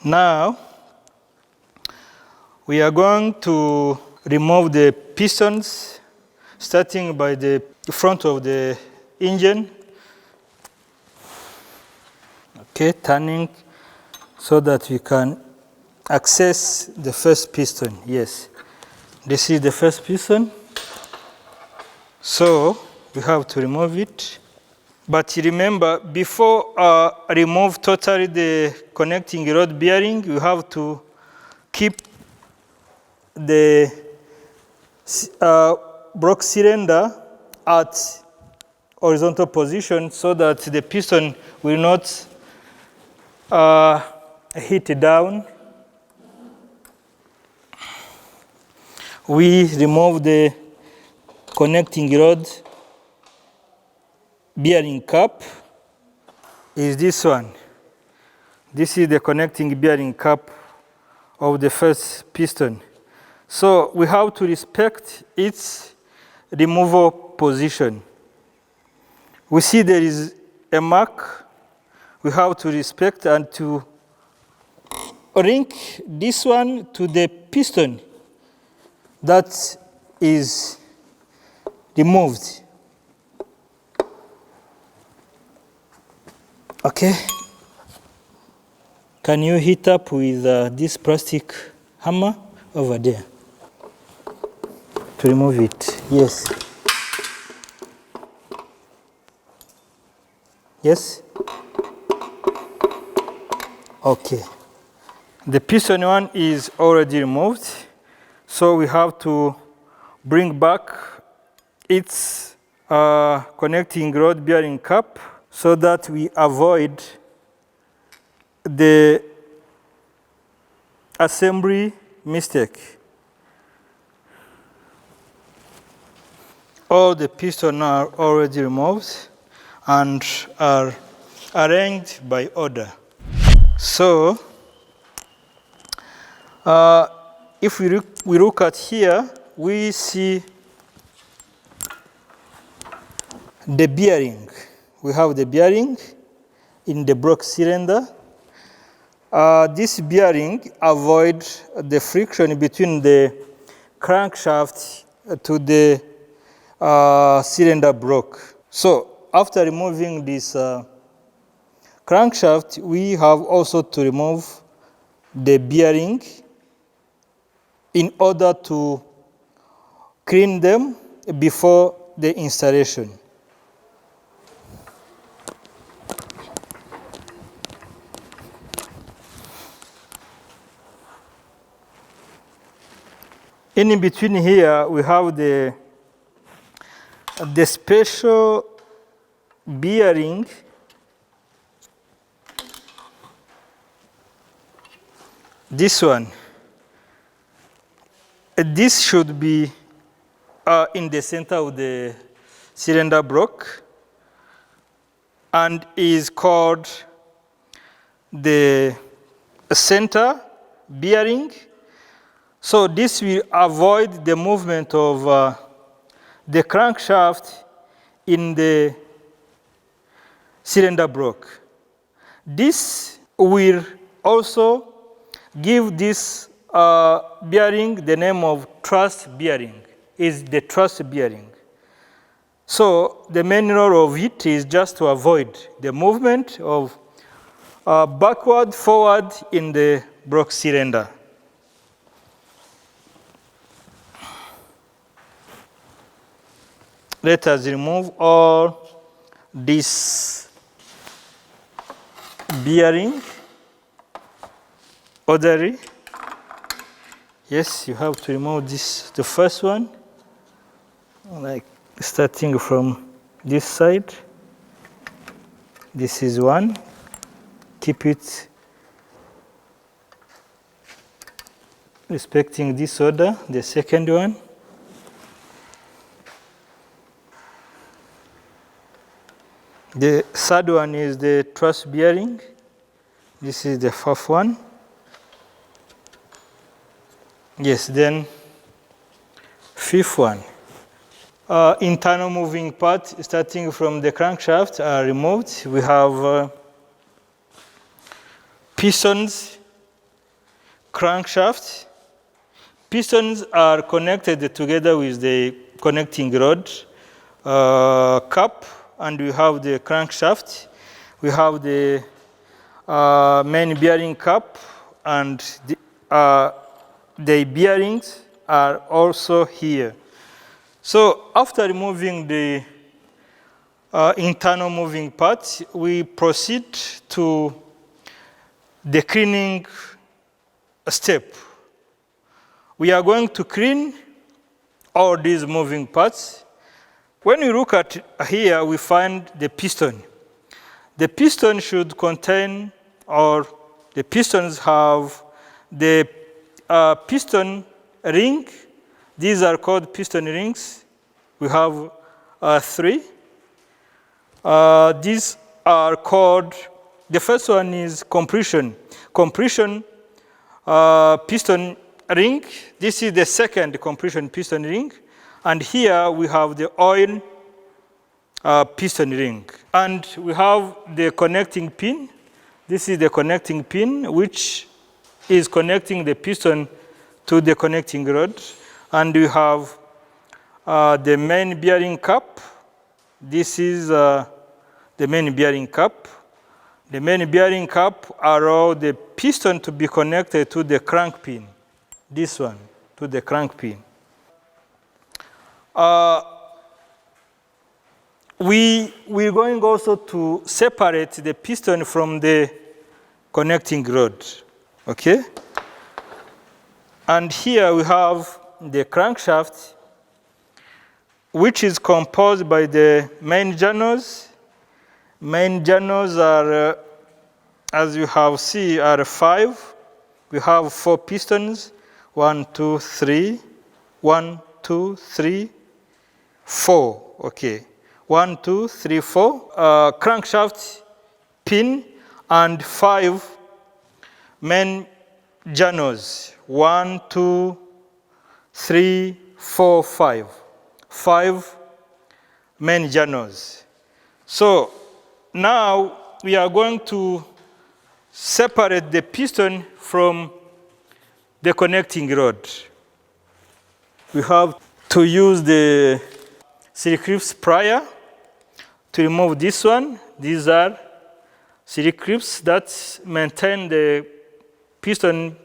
Now, we are going to remove the pistons, starting by the front of the engine. Okay, turning so that we can access the first piston. Yes, this is the first piston. So we have to remove it. But remember, before remove totally the connecting rod bearing, you have to keep the block cylinder at horizontal position so that the piston will not hit down. We remove the connecting rod bearing cap. Is this one. This is the connecting bearing cap of the first piston. So we have to respect its removal position. We see there is a mark. We have to respect and to link this one to the piston that is removed. Okay. Can you hit up with this plastic hammer over there to remove it? Yes. Yes? Okay. The piston one is already removed, so we have to bring back its connecting rod bearing cap so that we avoid the assembly mistake. All the pistons are already removed and are arranged by order. So, if we look at here, we see the bearing. We have the bearing in the block cylinder. This bearing avoids the friction between the crankshaft to the cylinder block. So after removing this crankshaft, we have also to remove the bearing in order to clean them before the installation. In between here, we have the special bearing this one. This should be in the center of the cylinder block and is called the center bearing. So this will avoid the movement of the crankshaft in the cylinder block. This will also give this bearing the name of truss bearing, is the truss bearing. So the main role of it is just to avoid the movement of backward, forward in the block cylinder. Let us remove all this bearing orderly. Yes, you have to remove this, the first one, like starting from this side. This is one. Keep it respecting this order. The second one. The third one is the truss bearing. This is the fourth one. Yes, then fifth one. Internal moving parts starting from the crankshaft are removed. We have pistons crankshaft. Pistons are connected together with the connecting rod cap, and we have the crankshaft. We have the main bearing cap, and the bearings are also here. So after removing the internal moving parts, we proceed to the cleaning step. We are going to clean all these moving parts. When we look at here, we find the piston. The piston should contain, or the pistons have the piston ring. These are called piston rings. We have 3. These are called, the first one is compression. Compression piston ring. This is the second compression piston ring. And here we have the oil piston ring. And we have the connecting pin. This is the connecting pin, which is connecting the piston to the connecting rod. And we have the main bearing cap. This is the main bearing cap. The main bearing cap allows the piston to be connected to the crank pin. This one, to the crank pin. We're going also to separate the piston from the connecting rod, okay? And here we have the crankshaft, which is composed by the main journals. Main journals are, as you have seen, are 5. We have 4 pistons, 1, 2, 3, 1, 2, 3, 4, okay. 1, 2, 3, 4, crankshaft pin, and 5 main journals. 1, 2, 3, 4, 5. 5 main journals. So now we are going to separate the piston from the connecting rod. We have to use the C-clips plier to remove this one. These are C-clips that maintain the piston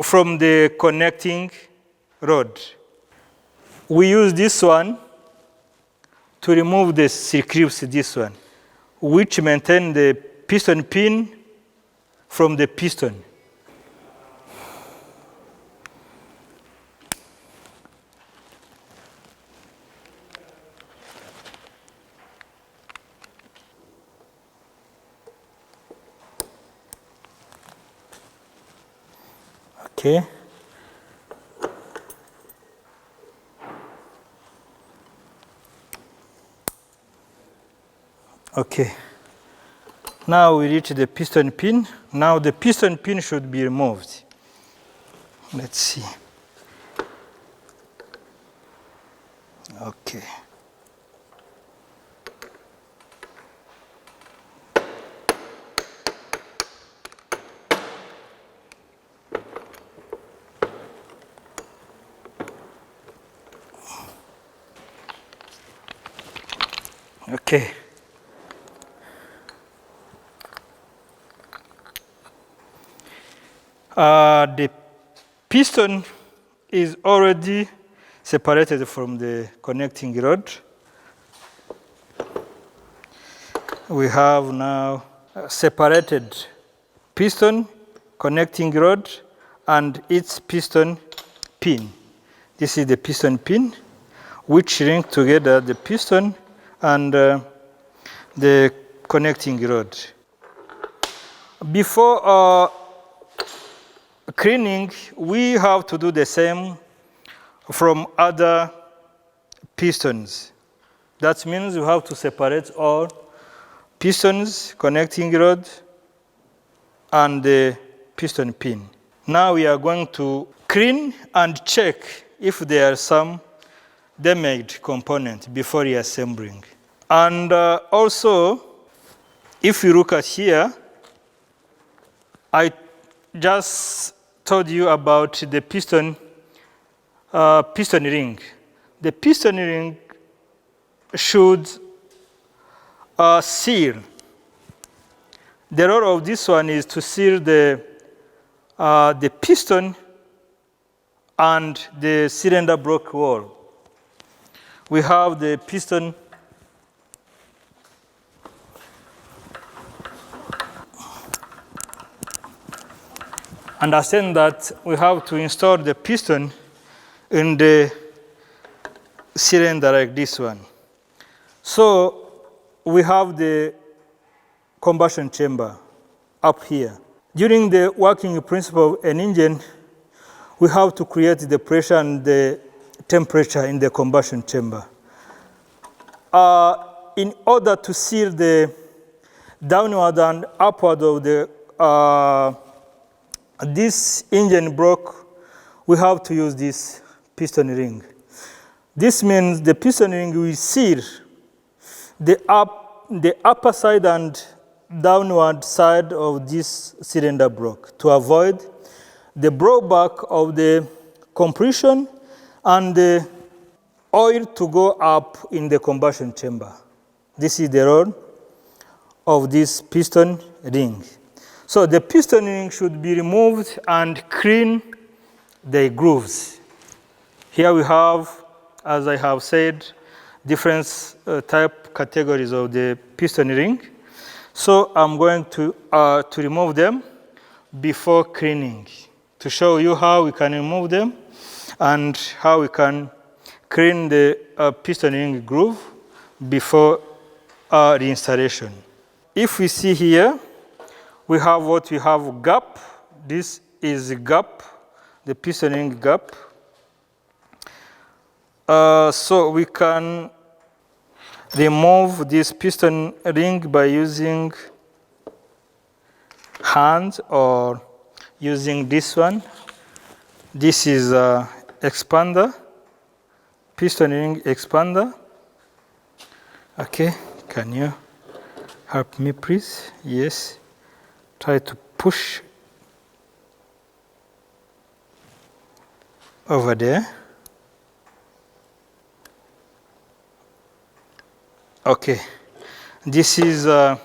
from the connecting rod. We use this one to remove the C-clips, this one, which maintain the piston pin from the piston. Okay. Okay. Now we reach the piston pin. Now the piston pin should be removed. Let's see. Okay. Okay. The piston is already separated from the connecting rod. We have now separated piston, connecting rod, and its piston pin. This is the piston pin, which link together the piston and the connecting rod. Before cleaning, we have to do the same from other pistons. That means you have to separate all pistons, connecting rod, and the piston pin. Now we are going to clean and check if there are some damaged components before reassembling. And also, if you look at here, I just told you about the piston ring. The piston ring should seal. The role of this one is to seal the piston and the cylinder block wall. We have the piston understand that we have to install the piston in the cylinder like this one. So we have the combustion chamber up here. During the working principle of an engine, we have to create the pressure and the temperature in the combustion chamber. In order to seal the downward and upward of the this engine block, we have to use this piston ring. This means the piston ring will seal the upper side and downward side of this cylinder block to avoid the blowback of the compression and the oil to go up in the combustion chamber. This is the role of this piston ring. So the piston ring should be removed and clean the grooves. Here we have, as I have said, different type categories of the piston ring. So I'm going to remove them before cleaning to show you how we can remove them and how we can clean the piston ring groove before reinstallation. If we see here, we have gap. This is the gap, the piston ring gap. So we can remove this piston ring by using hand or using this one. This is a expander, piston ring expander. Okay, can you help me please? Yes. Try to push over there. Okay, this is the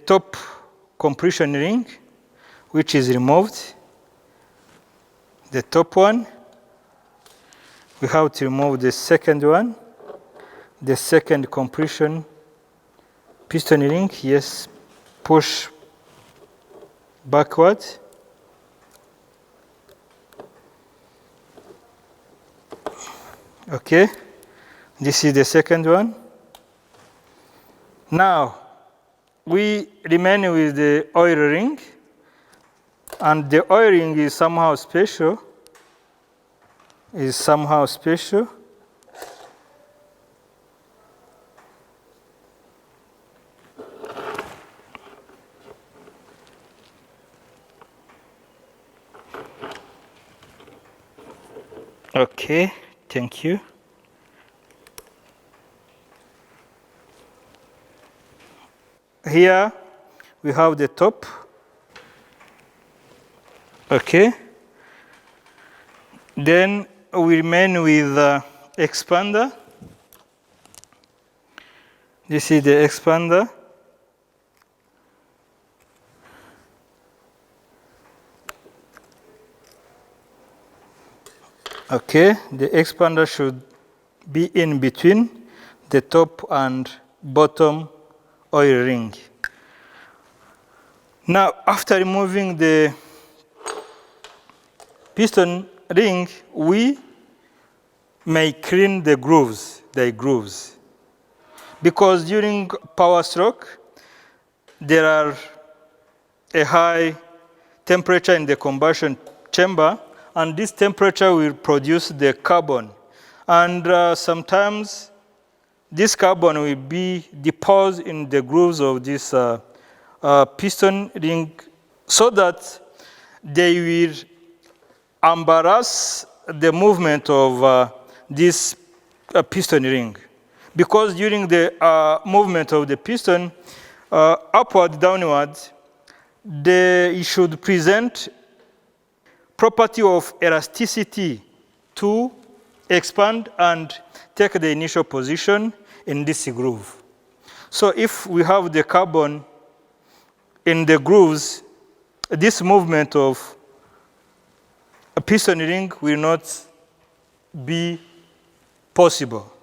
top compression ring, which is removed. The top one. We have to remove the second one, the second compression piston ring. Yes, push backward. Okay, this is the second one. Now, we remain with the oil ring, and the oil ring is somehow special. Okay, thank you. Here we have the top. Okay. Then we remain with the expander. This is the expander. Okay, the expander should be in between the top and bottom oil ring. Now, after removing the piston ring, we may clean the grooves, because during power stroke, there are a high temperature in the combustion chamber, and this temperature will produce the carbon. And sometimes this carbon will be deposited in the grooves of this piston ring so that they will embarrass the movement of this piston ring. Because during the movement of the piston, upward, downward, it should present property of elasticity to expand and take the initial position in this groove. So if we have the carbon in the grooves, this movement of a piston ring will not be possible.